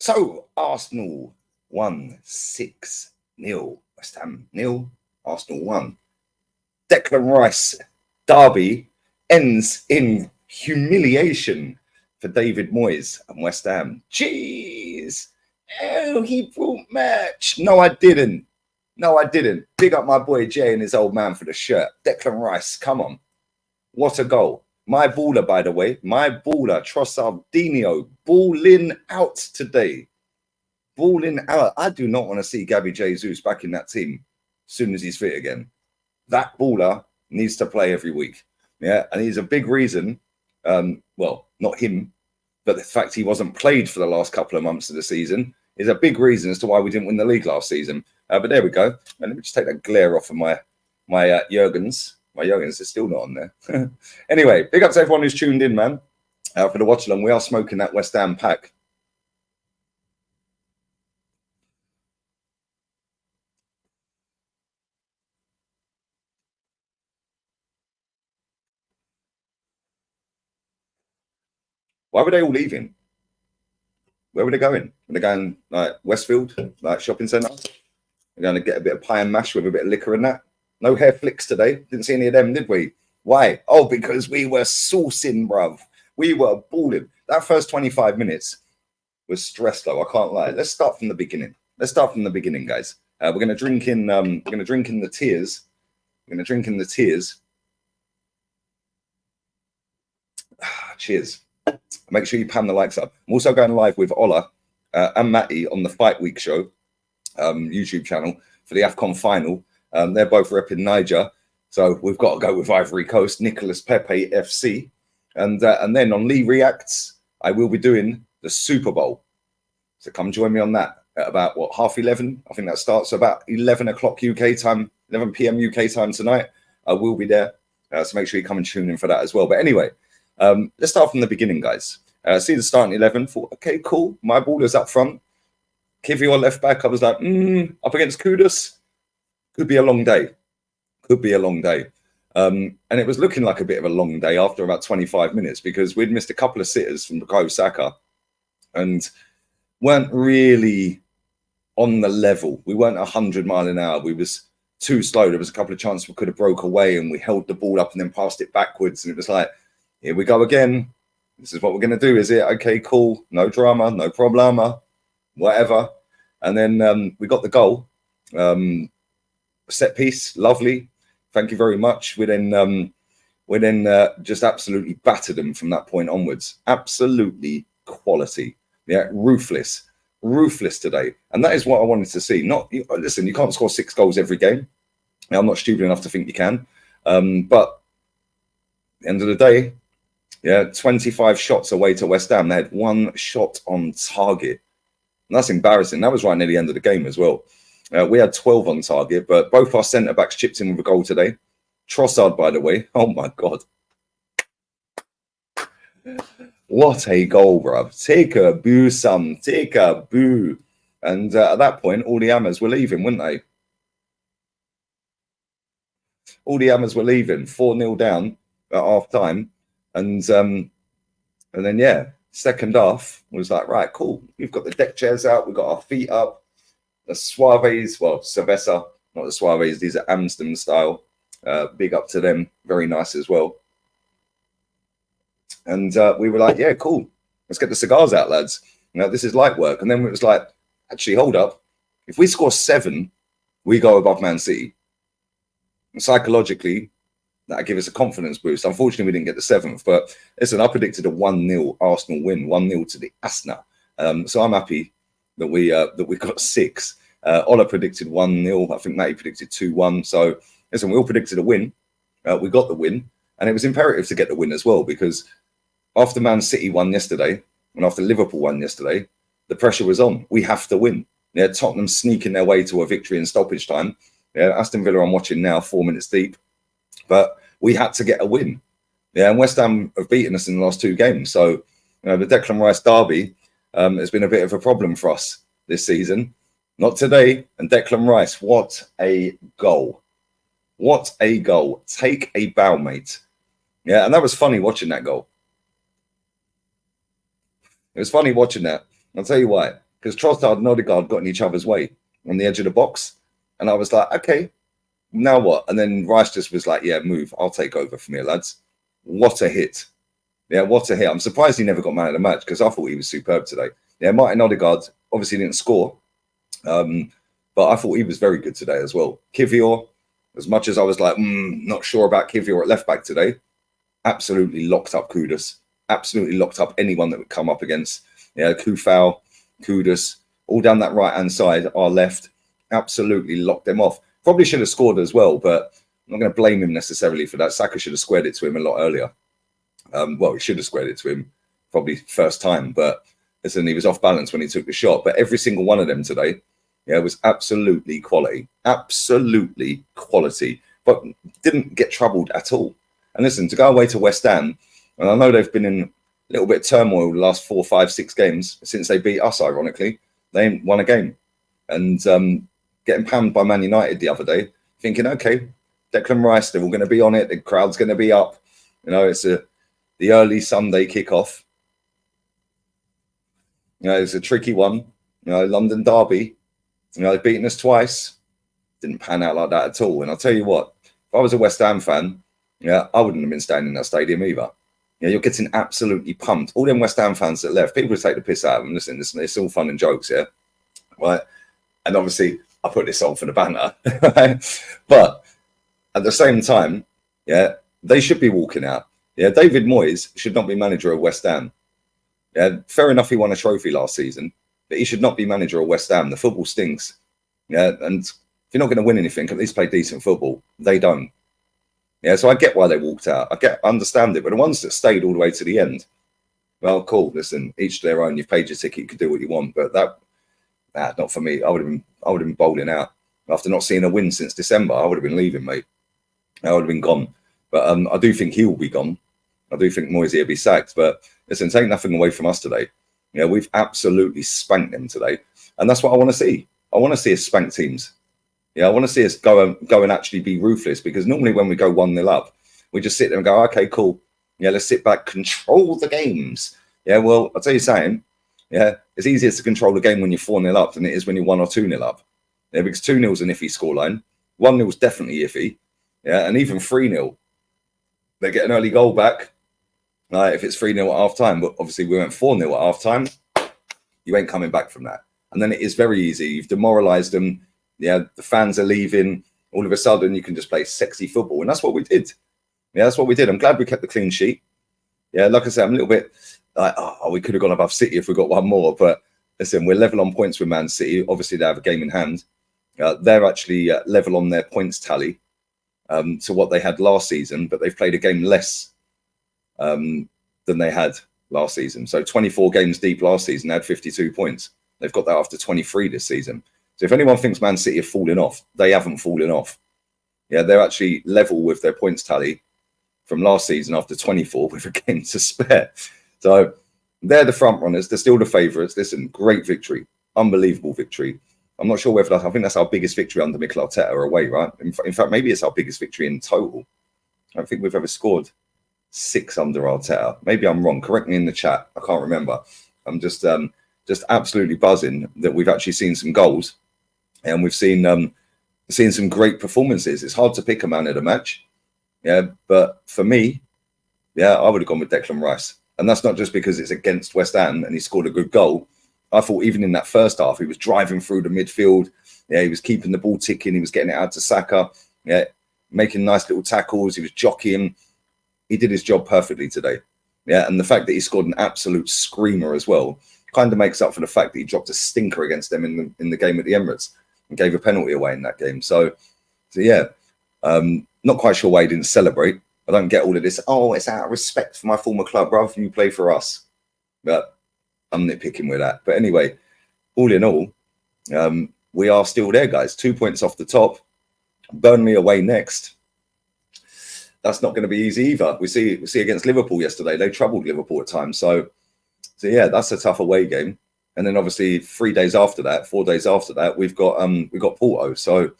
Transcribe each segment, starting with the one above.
So Arsenal won 6-0. West Ham 0, Arsenal 1. Declan Rice derby ends in humiliation for David Moyes and West Ham. Jeez. Oh, he brought merch. No, I didn't. Big up my boy Jay and his old man for the shirt. Declan Rice, come on. What a goal. My baller, by the way. My baller, Trossardinho, balling out today. Balling out. I do not want to see Gabby Jesus back in that team as soon as he's fit again. That baller needs to play every week. Yeah, and he's a big reason. Well, not him, but the fact he wasn't played for the last couple of months of the season is a big reason as to why we didn't win the league last season. But there we go. And let me just take that glare off of my Jurgens. My Jurgens is still not on there. Anyway, big up to everyone who's tuned in, man. For the watch along, we are smoking that West Ham pack. Why were they all leaving? Where were they going? Were they going like Westfield, like shopping centre? They're going to get a bit of pie and mash with a bit of liquor and that. No hair flicks today. Didn't see any of them, did we? Why? Oh, because we were saucing, bruv. We were balling. That first 25 minutes was stress, though. I can't lie. Let's start from the beginning. Guys. We're going to drink in. We're going to drink in the tears. Cheers. Make sure you pan the likes up. I'm also going live with Ola and Matty on the Fight Week show YouTube channel for the AFCON final. They're both repping Niger, so we've got to go with Ivory Coast, Nicolas Pepe FC, and then on Lee Reacts, I will be doing the Super Bowl. So come join me on that at about 11:30. I think that starts about 11 o'clock UK time, 11 p.m. UK time tonight. I will be there, so make sure you come and tune in for that as well. But anyway. Let's start from the beginning, guys. See the starting 11. Thought, okay, cool. My baller's up front. Kivior left back. I was like, up against Kudus. Could be a long day. And it was looking like a bit of a long day after about 25 minutes because we'd missed a couple of sitters from Bukayo Saka and weren't really on the level. We weren't 100 mile an hour. We was too slow. There was a couple of chances we could have broke away and we held the ball up and then passed it backwards. And it was like, here we go again. This is what we're going to do, is it? Okay, cool. No drama, no problema, whatever. And then we got the goal. Set piece, lovely. Thank you very much. We then just absolutely battered them from that point onwards. Absolutely quality. Yeah, ruthless today. And that is what I wanted to see. Listen, you can't score 6 goals every game. I'm not stupid enough to think you can. But at the end of the day, 25 shots away to West Ham. They had 1 shot on target. And that's embarrassing. That was right near the end of the game as well. We had 12 on target, but both our centre-backs chipped in with a goal today. Trossard, by the way. Oh, my God. What a goal, bruv. Take a boo, son. Take a boo. And at that point, all the Hammers were leaving, weren't they? All the Hammers were leaving. 4-0 down at half-time. And then, second half was like, right, cool. We've got the deck chairs out. We've got our feet up. The Suaves, Cerveza, not the Suaves. These are Amsterdam style. Big up to them. Very nice as well. And we were like, yeah, cool. Let's get the cigars out, lads. This is light work. And then it was like, actually, hold up. If we score 7, we go above Man City. And psychologically, that'll give us a confidence boost. Unfortunately, we didn't get the 7th, but listen, I predicted a 1-0 Arsenal win, 1-0 to the Asna. So I'm happy that we got 6. Ola predicted 1-0. I think Matty predicted 2-1. So listen, we all predicted a win. We got the win, and it was imperative to get the win as well because after Man City won yesterday and after Liverpool won yesterday, the pressure was on. We have to win. Yeah, Tottenham sneaking their way to a victory in stoppage time. Yeah, Aston Villa I'm watching now, 4 minutes deep. But we had to get a win. Yeah, and West Ham have beaten us in the last 2 games. So, the Declan Rice derby has been a bit of a problem for us this season. Not today. And Declan Rice, what a goal. What a goal. Take a bow, mate. Yeah, and that was funny watching that goal. It was funny watching that. I'll tell you why. because Trossard and Odegaard got in each other's way on the edge of the box. And I was like, okay, now what? And then Rice just was like, yeah, move. I'll take over from here, lads. What a hit. Yeah, what a hit. I'm surprised he never got man of the match because I thought he was superb today. Yeah, Martin Odegaard obviously didn't score, but I thought he was very good today as well. Kivior, as much as I was like, not sure about Kivior at left back today, absolutely locked up Kudus. Absolutely locked up anyone that would come up against. Yeah, Kufau, Kudus, all down that right-hand side, our left, absolutely locked them off. Probably should have scored as well, but I'm not going to blame him necessarily for that. Saka should have squared it to him a lot earlier. Well, he should have squared it to him probably first time, but listen, he was off balance when he took the shot. But every single one of them today, yeah, was absolutely quality. Absolutely quality, but didn't get troubled at all. And listen, to go away to West Ham, and I know they've been in a little bit of turmoil the last 4, 5, 6 games since they beat us, ironically. They ain't won a game. And getting panned by Man United the other day, thinking, okay, Declan Rice, they're all going to be on it. The crowd's going to be up. You know, it's the early Sunday kickoff. You know, it's a tricky one. You know, London derby. You know, they've beaten us twice. Didn't pan out like that at all. And I'll tell you what, if I was a West Ham fan, yeah, I wouldn't have been staying in that stadium either. Yeah, you're getting absolutely pumped. All them West Ham fans that left, people would take the piss out of them. Listen, it's all fun and jokes, yeah? Right? And obviously, I put this on for the banner. Right? But at the same time, yeah, they should be walking out. Yeah, David Moyes should not be manager of West Ham. Yeah, fair enough, he won a trophy last season, but he should not be manager of West Ham. The football stinks. Yeah, and if you're not going to win anything, at least play decent football. They don't. Yeah, so I get why they walked out. I understand it. But the ones that stayed all the way to the end, well, cool. Listen, each to their own. You've paid your ticket. You can do what you want. But not for me. I would have been bowling out after not seeing a win since December. I would have been leaving, mate. I would have been gone. But I do think he will be gone. I do think Moyes will be sacked. But listen, take nothing away from us today. You know, we've absolutely spanked them today, and that's what I want to see. I want to see us spank teams. Yeah, I want to see us go and actually be ruthless, because normally when we go 1-0 up, we just sit there and go, okay, cool. Yeah, let's sit back, control the games. Yeah, well, I'll tell you something. Yeah, it's easier to control the game when you're 4-0 up than it is when you're 1 or 2-0 up. Yeah, because 2-0 is an iffy scoreline. 1-0 is definitely iffy. Yeah, and even 3-0, they get an early goal back. If it's 3-0 at half time, but obviously we went 4-0 at half time, you ain't coming back from that. And then it is very easy. You've demoralised them. Yeah, the fans are leaving. All of a sudden, you can just play sexy football. And that's what we did. Yeah, that's what we did. I'm glad we kept the clean sheet. Yeah, like I said, I'm a little bit like, we could have gone above City if we got one more. But listen, we're level on points with Man City. Obviously, they have a game in hand. They're actually level on their points tally to what they had last season, but they've played a game less than they had last season. So 24 games deep last season, they had 52 points. They've got that after 23 this season. So if anyone thinks Man City have fallen off, they haven't fallen off. Yeah, they're actually level with their points tally from last season after 24 with a game to spare. So they're the front runners. They're still the favourites. Listen, great victory. Unbelievable victory. I'm not sure whether I think that's our biggest victory under Mikel Arteta away, right? In fact, maybe it's our biggest victory in total. I don't think we've ever scored 6 under Arteta. Maybe I'm wrong. Correct me in the chat. I can't remember. I'm just absolutely buzzing that we've actually seen some goals. And we've seen some great performances. It's hard to pick a man of the match. Yeah, but for me, yeah, I would have gone with Declan Rice. And that's not just because it's against West Ham and he scored a good goal. I thought even in that first half, he was driving through the midfield. Yeah, he was keeping the ball ticking. He was getting it out to Saka. Yeah, making nice little tackles. He was jockeying. He did his job perfectly today. Yeah, and the fact that he scored an absolute screamer as well kind of makes up for the fact that he dropped a stinker against them in the game at the Emirates and gave a penalty away in that game. So yeah, not quite sure why he didn't celebrate. I don't get all of this. Oh, it's out of respect for my former club, bruv. You play for us. But I'm nitpicking with that. But anyway, all in all, we are still there, guys. 2 points off the top. Burnley away next. That's not going to be easy either. We see against Liverpool yesterday. They troubled Liverpool at times. So yeah, that's a tough away game. And then obviously 4 days after that, we've got Porto. So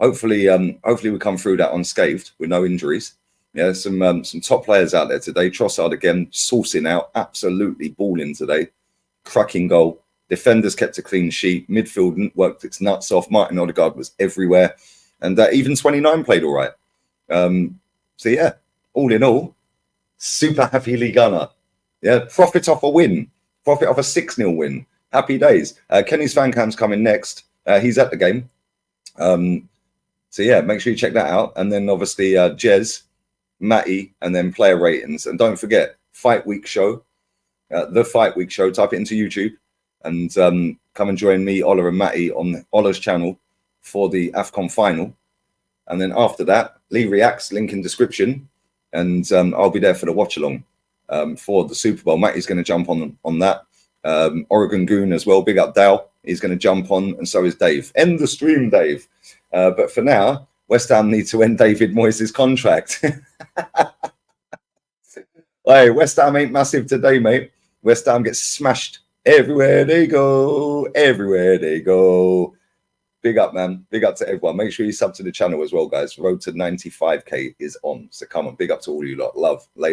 hopefully we come through that unscathed with no injuries. Yeah, some top players out there today. Trossard again, sourcing out, absolutely balling today. Cracking goal. Defenders kept a clean sheet. Midfield worked its nuts off. Martin Odegaard was everywhere. And even 29 played all right. So, yeah, all in all, super happy League Gunner. Yeah, profit off a win. Profit off a 6-0 win. Happy days. Kenny's fan cam's coming next. He's at the game. So, yeah, make sure you check that out. And then, obviously, Jez, Matty, and then player ratings. And don't forget, Fight Week Show. The Fight Week Show. Type it into YouTube. And come and join me, Ola, and Matty on Ola's channel for the AFCON final. And then after that, Lee reacts, link in description. And I'll be there for the watch along for the Super Bowl. Matty's going to jump on that. Oregon Goon as well. Big up Dale. He's going to jump on, and so is Dave. End the stream, Dave. But for now, West Ham need to end David Moyes' contract. Hey, West Ham ain't massive today, mate. West Ham gets smashed everywhere they go. Everywhere they go. Big up, man. Big up to everyone. Make sure you sub to the channel as well, guys. Road to 95k is on. So come on, big up to all you lot. Love. Later.